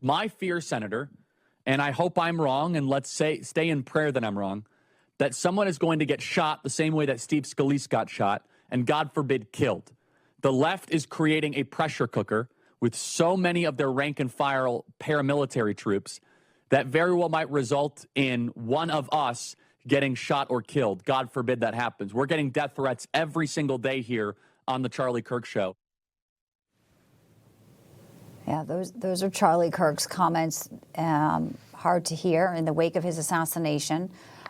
My fear, Senator, and I hope I'm wrong, and let's stay in prayer that I'm wrong, that someone is going to get shot the same way that Steve Scalise got shot, and God forbid, killed. The left is creating a pressure cooker with so many of their rank and file paramilitary troops that very well might result in one of us getting shot or killed. God forbid that happens. We're getting death threats every single day here on the Charlie Kirk Show. Yeah, those are Charlie Kirk's comments. Hard to hear in the wake of his assassination.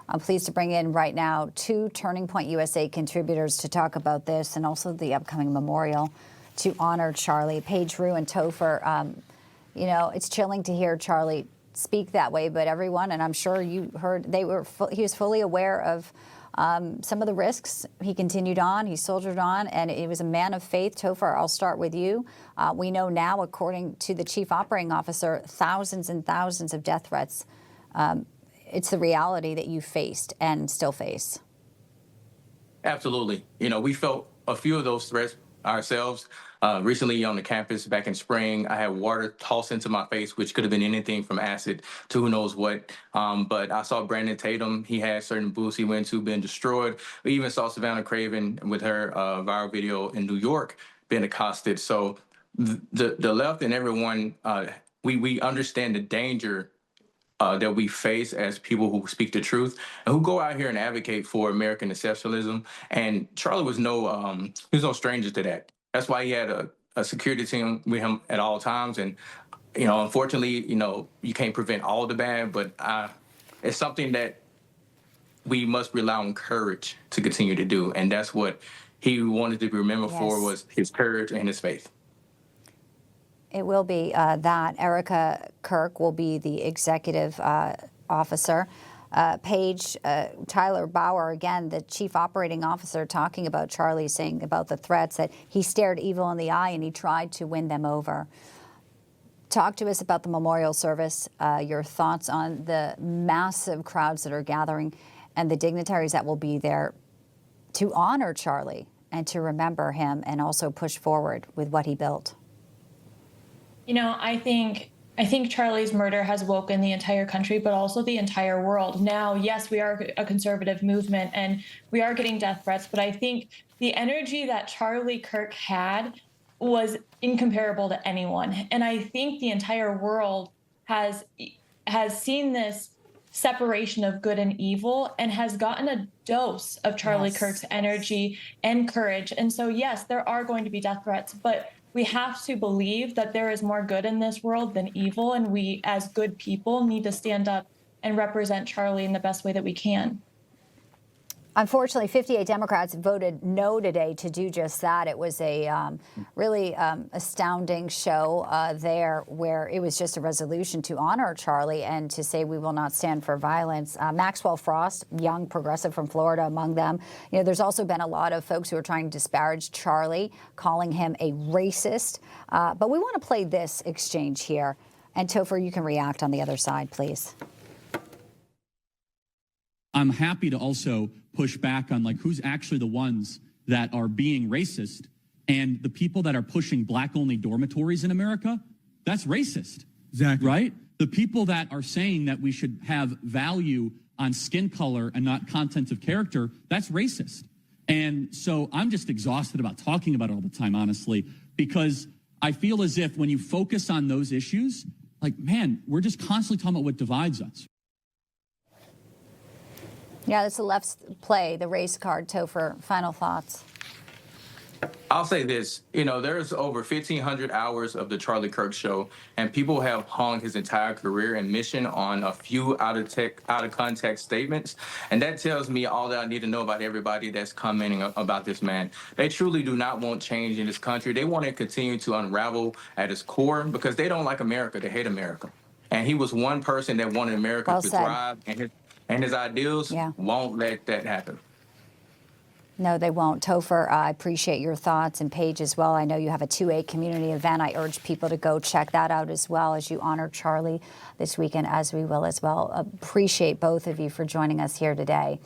I'm pleased to bring in right now two Turning Point USA contributors to talk about this and also the upcoming memorial to honor Charlie. Paige Roux and Topher. You know, it's chilling to hear Charlie speak that way, but everyone, and I'm sure you heard, he was fully aware of some of the risks. He continued on, he soldiered on, and he was a man of faith. Topher, I'll start with you. We know now, according to the chief operating officer, thousands and thousands of death threats. It's the reality that you faced and still face. Absolutely. You know, we felt a few of those threats ourselves. Recently on the campus back in spring, I had water tossed into my face, which could have been anything from acid to who knows what. But I saw Brandon Tatum. He had certain booths he went to being destroyed. We even saw Savannah Craven with her viral video in New York being accosted. So the left and everyone, we understand the danger that we face as people who speak the truth and who go out here and advocate for American exceptionalism. And Charlie was no stranger to that. That's why he had a security team with him at all times. And, you know, unfortunately, you know, you can't prevent all the bad, but it's something that we must rely on courage to continue to do. And that's what he wanted to be remembered for, was his courage and his faith. It will be that. Erica Kirk will be the executive officer. Paige, Tyler Bauer, again, the chief operating officer, talking about Charlie, saying about the threats that he stared evil in the eye and he tried to win them over. Talk to us about the memorial service, your thoughts on the massive crowds that are gathering and the dignitaries that will be there to honor Charlie and to remember him and also push forward with what he built. You know, I think Charlie's murder has woken the entire country, but also the entire world. Now, yes, we are a conservative movement and we are getting death threats, but I think the energy that Charlie Kirk had was incomparable to anyone. And I think the entire world has seen this separation of good and evil and has gotten a dose of Charlie Kirk's energy and courage. And so, yes, there are going to be death threats, but we have to believe that there is more good in this world than evil, and we, as good people, need to stand up and represent Charlie in the best way that we can. Unfortunately, 58 Democrats voted no today to do just that. It was a really astounding show there, where it was just a resolution to honor Charlie and to say we will not stand for violence. Maxwell Frost, young progressive from Florida, among them. You know, there's also been a lot of folks who are trying to disparage Charlie, calling him a racist. But we want to play this exchange here. And Topher, you can react on the other side, please. I'm happy to also push back on who's actually the ones that are being racist, and the people that are pushing black-only dormitories in America, that's racist. Exactly. Right? The people that are saying that we should have value on skin color and not content of character, that's racist. And so I'm just exhausted about talking about it all the time, honestly, because I feel as if when you focus on those issues, man, we're just constantly talking about what divides us. Yeah, that's the left's play, the race card. Topher, final thoughts. I'll say this, you know, there's over 1,500 hours of the Charlie Kirk Show, and people have hung his entire career and mission on a few out of context statements. And that tells me all that I need to know about everybody that's commenting about this man. They truly do not want change in this country. They want to continue to unravel at its core because they don't like America. They hate America. And he was one person that wanted America to thrive, and his ideals won't let that happen. No, they won't. Topher, I appreciate your thoughts, and Paige as well. I know you have a 2/8 community event. I urge people to go check that out as well as you honor Charlie this weekend, as we will as well. Appreciate both of you for joining us here today.